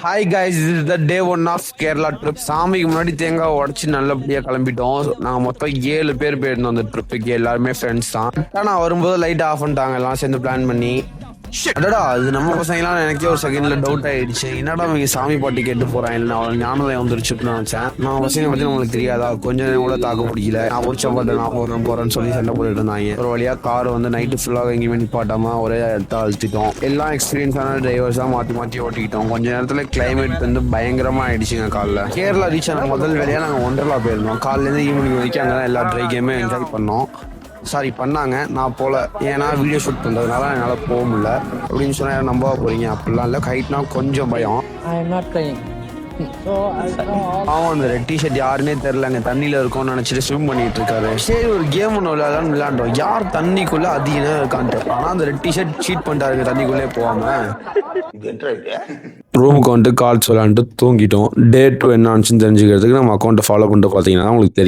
Hi guys, this is the day 1 of Kerala trip. சாமிக்கு முன்னாடி தேங்காய் உடச்சி நல்லபடியாக கிளம்பிட்டோம். நாங்கள் மொத்தம் 7 பேர் போயிருந்தோம் அந்த ட்ரிப்புக்கு. எல்லாருமே ஃப்ரெண்ட்ஸ் தான். நான் வரும்போது லைட் ஆஃப் பண்ணிட்டாங்க எல்லாம் சேர்ந்து பிளான் பண்ணி. அடடா, அது நம்ம பசங்களாம் எனக்கே ஒரு செகண்ட்ல டவுட் ஆயிடுச்சு. என்னடா இவங்க சாமி பாட்டு கேட்டு போறான், இல்லை அவளை ஞானதயம் வந்துருச்சுன்னு நினைச்சேன். நான் பசங்க பத்தி உங்களுக்கு தெரியாதா, கொஞ்ச நேரம் கூட தாக்க பிடிக்கல. நான் போச்சா பாட்டு நான் போறேன்னு சொல்லி சண்டை போட்டுட்டு இருந்தாங்க. ஒரு வழியா கார் வந்து நைட்டு ஃபுல்லாக எங்கேயுமே நிப்பாட்டாம ஒரே இடத்த அழுத்திட்டோம். எல்லாம் எக்ஸ்பீரியன்ஸான டிரைவர்ஸா மாற்றி ஓட்டிக்கிட்டோம். கொஞ்ச நேரத்துல கிளைமேட் வந்து பயங்கரமா ஆயிடுச்சுங்க. காலைல கேரளா ரீச் ஆன முதல் வேலையா நாங்கள் ஒண்டர்லா போயிருந்தோம். காலையிலேருந்து ஈவினிங் வரைக்கும் அங்கே எல்லா ட்ரை கேமே என்ஜாய் பண்ணோம். பண்ணாங்க, நான் போல. ஏன்னா வீடியோ ஷூட் பண்ணுறதுனால என்னால் போக முடியல அப்படின்னு சொன்னால் நம்ப போகிறீங்க. அப்படிலாம் இல்லை, ஹைட்னா கொஞ்சம் பயம். ஆமாம், அந்த ரெட் டிஷர்ட் யாருன்னே தெரிலங்க. தண்ணியில் இருக்கும்னு நினச்சிட்டு ஸ்விம் பண்ணிட்டு இருக்காரு. சரி, ஒரு கேம் ஒன்று விளையாண்டோம். யார் தண்ணிக்குள்ளே அதிகம் இருக்கான்ட்டு. ஆனால் அந்த ரெட் டிஷர்ட் சீட் பண்ணிட்டாருங்க தண்ணிக்குள்ளே போகாமல். ரூமுக்கு வந்துட்டு கால்ஸ் விளாண்டுட்டு தூங்கிட்டோம். டே 2 என்ன ஆச்சுன்னு தெரிஞ்சுக்கிறதுக்கு நம்ம அக்கௌண்ட்டை ஃபாலோ பண்ணிட்டு பார்த்தீங்கன்னா உங்களுக்கு தெரியும்.